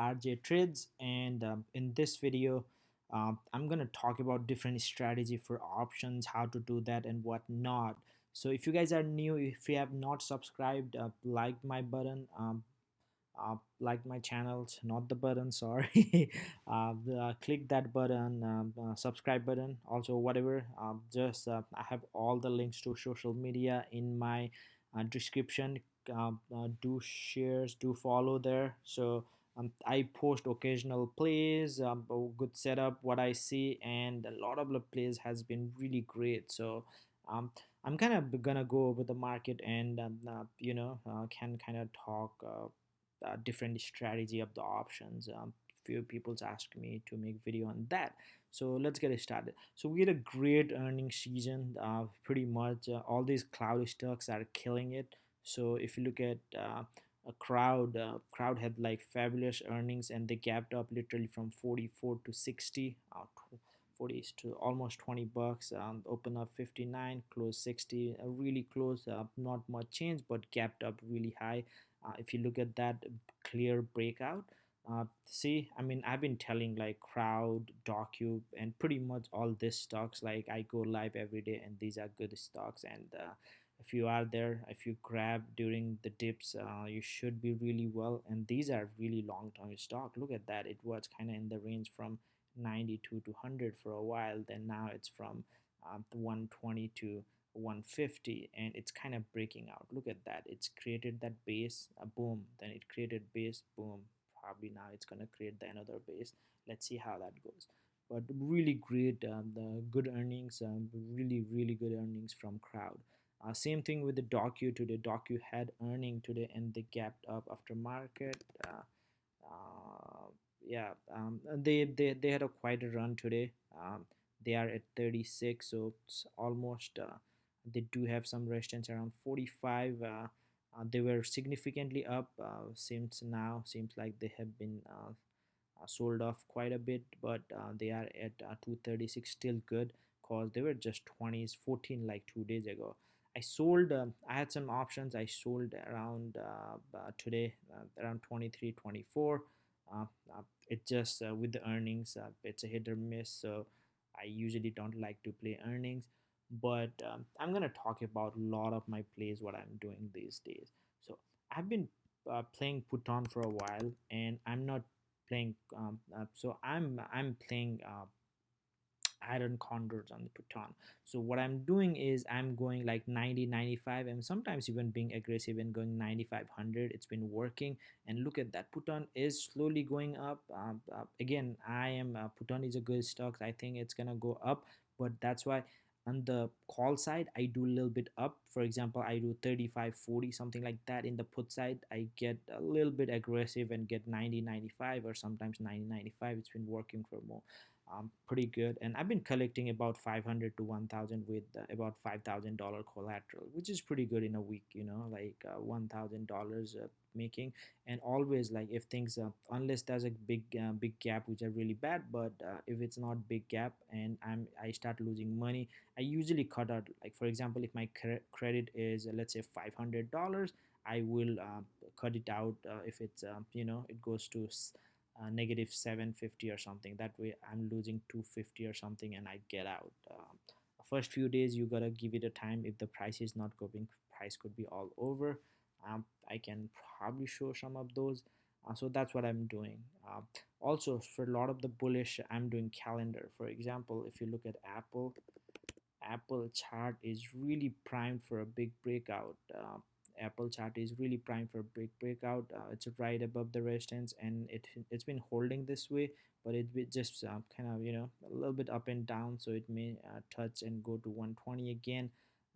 RJ Trades, and in this video, I'm gonna talk about different strategy for options, how to do that, and what not. So if you guys are new, if you have not subscribed, like my button, like my channels, not the button, sorry. Click that button, subscribe button, also whatever. Just I have all the links to social media in my description. Do shares, do follow there. So I post occasional plays, a good setup, what I see, and a lot of the plays has been really great. So um, I'm kind of gonna go over the market and can kind of talk different strategy of the options. Few people's asked me to make video on that, so let's get it started. So we had a great earnings season. Pretty much all these cloud stocks are killing it. So if you look at a crowd had like fabulous earnings, and they gapped up literally from 44 to 60, 40 to almost 20 bucks. Open up 59, close 60, really close, not much change, but gapped up really high. If you look at that clear breakout, see, I mean, I've been telling like crowd, docu, and pretty much all this stocks, like I go live every day, and these are good stocks. And if you are there, if you grab during the dips, you should be really well. And these are really long-term stock. Look at that, it was kind of in the range from 92 to 100 for a while, then now it's from 120 to 150, and it's kind of breaking out. Look at that, it's created that base, boom, then it created base, boom. Probably now it's going to create the another base. Let's see how that goes. But really great, the good earnings, really good earnings from crowd. Same thing with the docu today. Docu had earning today, and they gapped up after market. Uh, yeah, they had a quite a run today. They are at 36, so it's almost. They do have some resistance around 45. They were significantly up. Seems like they have been sold off quite a bit, but they are at 236, still good, cause they were just 20s 14 like 2 days ago. I had some options. I sold around today, around 23, 24. uh, it just with the earnings, it's a hit or miss, so I usually don't like to play earnings. But I'm gonna talk about a lot of my plays, what I'm doing these days. So I've been playing put on for a while, and I'm not playing so I'm playing iron condors on the Puton. So what I'm doing is I'm going like 90, 95, and sometimes even being aggressive and going 9500. It's been working, and look at that, Puton is slowly going up. Again, I am Puton is a good stock. I think it's gonna go up, but that's why on the call side I do a little bit up. For example, I do 35, 40, something like that. In the put side I get a little bit aggressive and get 90, 95, or sometimes 90, 95. It's been working for more, pretty good. And I've been collecting about 500 to 1000 with about $5,000 collateral, which is pretty good in a week, like $1,000 making. And always, like, if things unless there's a big gap which are really bad, but if it's not big gap and I start losing money, I usually cut out. Like, for example, if my credit is let's say $500, I will cut it out. If it's it goes to negative 750 or something, that way I'm losing 250 or something, and I get out. First few days you gotta give it a time. If the price is not going, price could be all over. I can probably show some of those. So that's what I'm doing. Also, for a lot of the bullish, I'm doing calendar. For example, if you look at Apple chart is really primed for a big breakout. Apple chart is really primed for a big breakout. It's right above the resistance, and it's been holding this way, but it just kind of a little bit up and down. So it may touch and go to 120 again.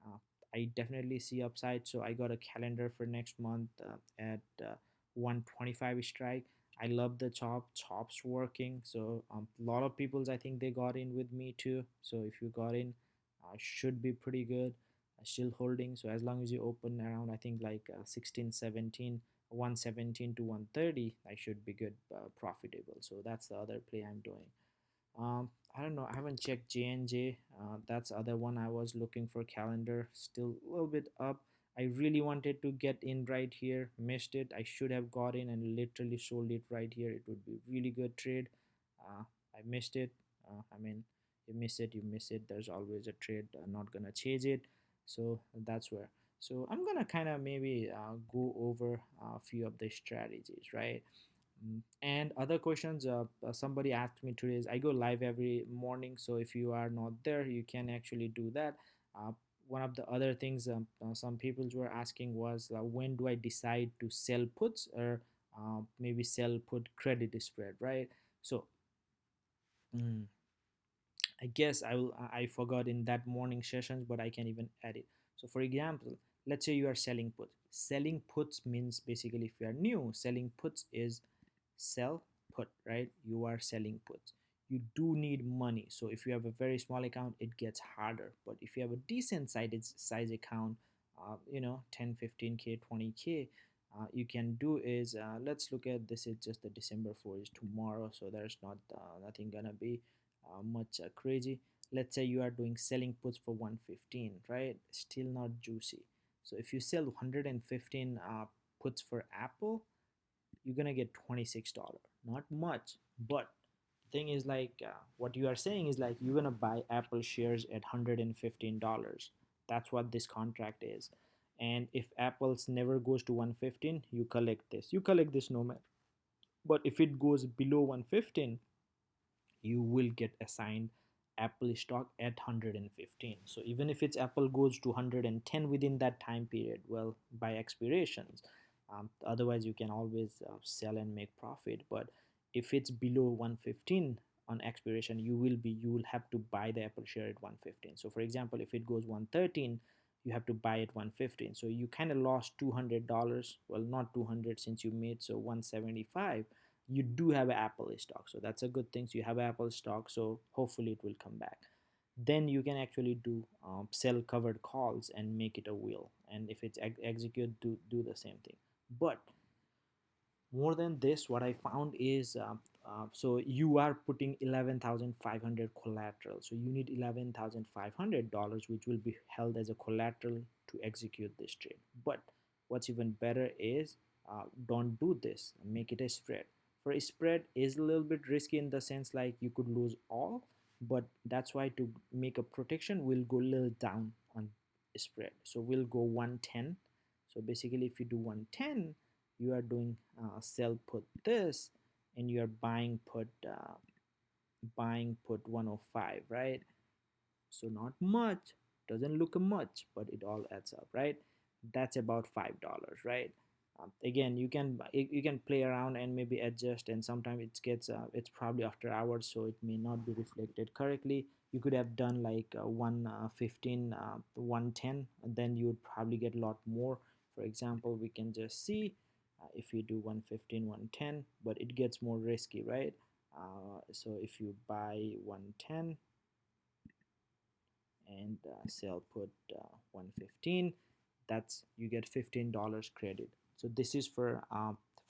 Uh, I definitely see upside. So I got a calendar for next month at 125 strike. I love the chops working. So a lot of people's, I think they got in with me too. So if you got in, should be pretty good. Still holding, so as long as you open around, I think like 16, 17, 117 to 130, I should be good, profitable. So that's the other play I'm doing. I don't know, I haven't checked J&J. That's the other one I was looking for. Calendar still a little bit up. I really wanted to get in right here, missed it. I should have got in and literally sold it right here. It would be really good trade. I missed it. I mean, you miss it, you miss it. There's always a trade. I'm not gonna chase it. So that's where. So I'm gonna kind of maybe go over a few of the strategies, right? And other questions, somebody asked me today is I go live every morning, so if you are not there you can actually do that. uh, One of the other things some people were asking was when do I decide to sell puts or maybe sell put credit spread, right? So mm, I guess I forgot in that morning sessions, but I can even add it. So for example, let's say you are selling puts. Selling puts means basically if you are new, selling puts is sell put, right? You are selling puts. You do need money. So if you have a very small account, it gets harder. But if you have a decent size account, 10, 15K, 20K, you can do is let's look at this is just the December 4 is tomorrow, so there's not nothing gonna be much crazy. Let's say you are doing selling puts for 115, right? Still not juicy. So if you sell 115 puts for Apple, you're gonna get $26. Not much, but the thing is like what you are saying is like you're gonna buy Apple shares at $115. That's what this contract is. And if Apple's never goes to 115, you collect this. You collect this no matter. But if it goes below 115, you will get assigned Apple stock at 115. So even if it's Apple goes to 110 within that time period, well, by expirations, otherwise you can always sell and make profit. But if it's below 115 on expiration, you will have to buy the Apple share at 115. So for example, if it goes 113, you have to buy at 115. So you kind of lost $200. Well, not 200 since you made so 175. You do have Apple stock, so that's a good thing. So you have Apple stock, so hopefully it will come back. Then you can actually do sell covered calls and make it a wheel, and if it's execute, do the same thing. But more than this, what I found is so you are putting 11,500 collateral, so you need $11,500 which will be held as a collateral to execute this trade. But what's even better is don't do this, make it a spread. For a spread is a little bit risky in the sense like you could lose all, but that's why to make a protection we'll go a little down on spread, so we'll go 110. So basically if you do 110, you are doing sell put this, and you are buying put 105, right? So not much, doesn't look much, but it all adds up, right? That's about $5, right? Again, you can play around and maybe adjust, and sometimes it gets it's probably after hours, so it may not be reflected correctly. You could have done like 115 110, and then you would probably get a lot more. For example, we can just see if you do 115 110, but it gets more risky, right? So if you buy 110 and sell put 115, that's you get $15 credit. So this is for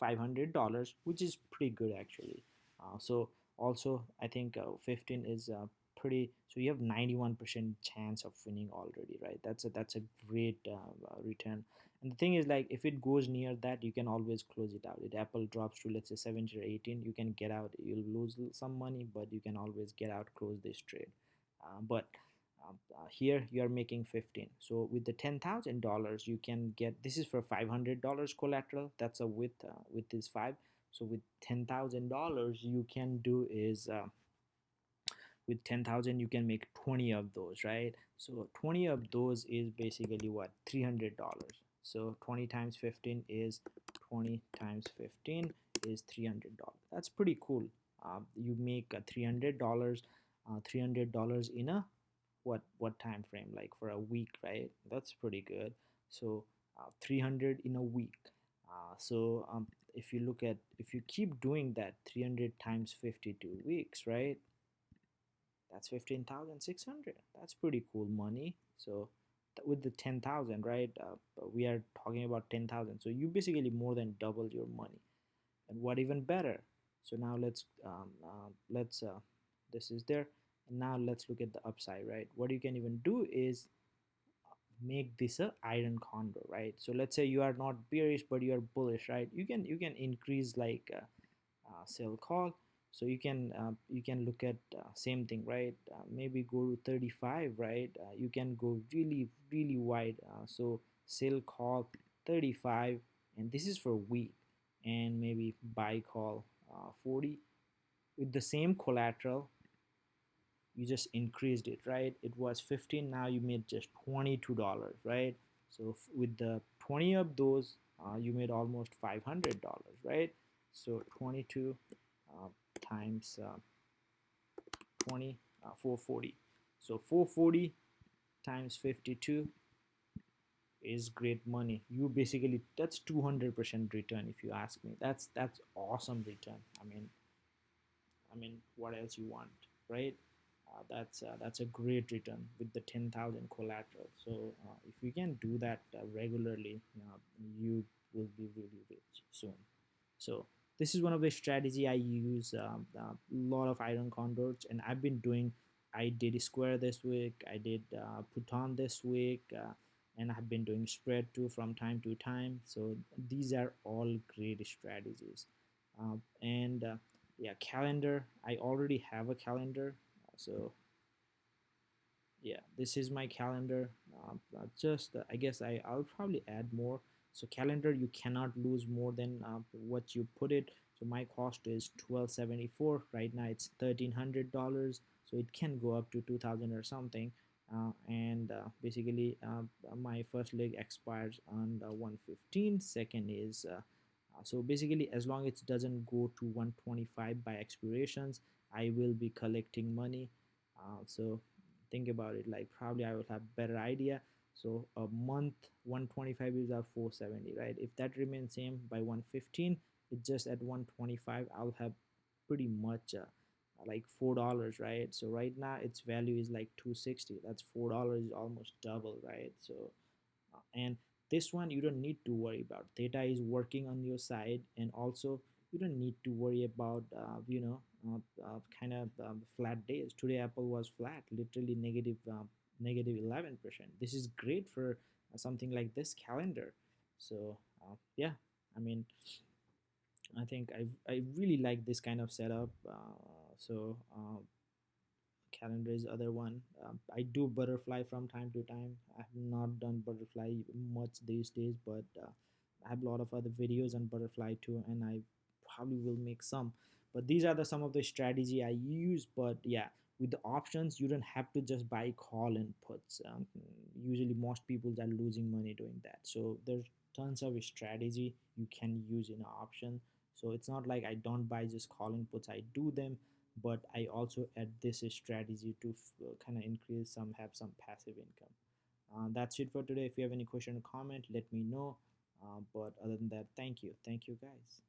$500, which is pretty good actually. So also I think 15 is pretty, so you have 91% chance of winning already, right? That's a great return. And the thing is like if it goes near that, you can always close it out. If Apple drops to let's say 17 or 18, you can get out. You'll lose some money, but you can always get out, close this trade. But here you are making 15. So with the $10,000 you can get, this is for $500 collateral, that's a with this five. So with $10,000 you can do is with 10,000 you can make 20 of those, right? So 20 of those is basically what, $300. So 20 times 15 is 20 times 15 is $300. That's pretty cool. You make $300 in a what time frame, like for a week, right? That's pretty good. So 300 in a week. If you look at, if you keep doing that 300 times 52 weeks, right, that's 15,600. That's pretty cool money. So with the 10,000, right, we are talking about 10,000, so you basically more than double your money. And what even better, so now let's this is there. And now let's look at the upside, right? What you can even do is make this a iron condor, right? So let's say you are not bearish but you are bullish, right? You can increase like sell call. So you can look at same thing, right? Maybe go to 35, right? You can go really wide. So sell call 35, and this is for week, and maybe buy call 40 with the same collateral. You just increased it, right? It was 15, now you made just $22, right? So with the 20 of those, you made almost $500, right? So 22 uh, times 20, 440. So 440 times 52 is great money. You basically, that's 200% return if you ask me. That's awesome return. I mean, what else you want, right? That's a great return with the 10,000 collateral. So if you can do that regularly, you will be really rich soon. So this is one of the strategy I use. A lot of iron condors, and I've been doing. I did square this week. I did put on this week, and I've been doing spread too from time to time. So these are all great strategies. And yeah, calendar. I already have a calendar, so yeah, this is my calendar. Just I guess I'll probably add more. So calendar, you cannot lose more than what you put it. So my cost is 1274 right now. It's $1,300, so it can go up to 2000 or something. And basically my first leg expires on the 115. Second is so basically as long as it doesn't go to 125 by expirations, I will be collecting money. So think about it, like probably I will have better idea. So a month 125 is at 470, right? If that remains same by 115, it's just at 125, I'll have pretty much like $4, right? So right now its value is like 260. That's $4 is almost double, right? So and this one you don't need to worry about. Theta is working on your side, and also you don't need to worry about kind of flat days. Today Apple was flat, literally negative 11%. This is great for something like this calendar. So yeah, I mean, I think I really like this kind of setup. Calendar is other one. I do butterfly from time to time. I have not done butterfly much these days, but I have a lot of other videos on butterfly too, and I probably will make some. But these are the some of the strategy I use. But yeah, with the options, you don't have to just buy call and puts. Usually, most people are losing money doing that. So there's tons of strategy you can use in an option. So it's not like I don't buy just call and puts. I do them, but I also add this strategy to kind of increase have some passive income. That's it for today. If you have any question or comment, let me know. But other than that, thank you guys.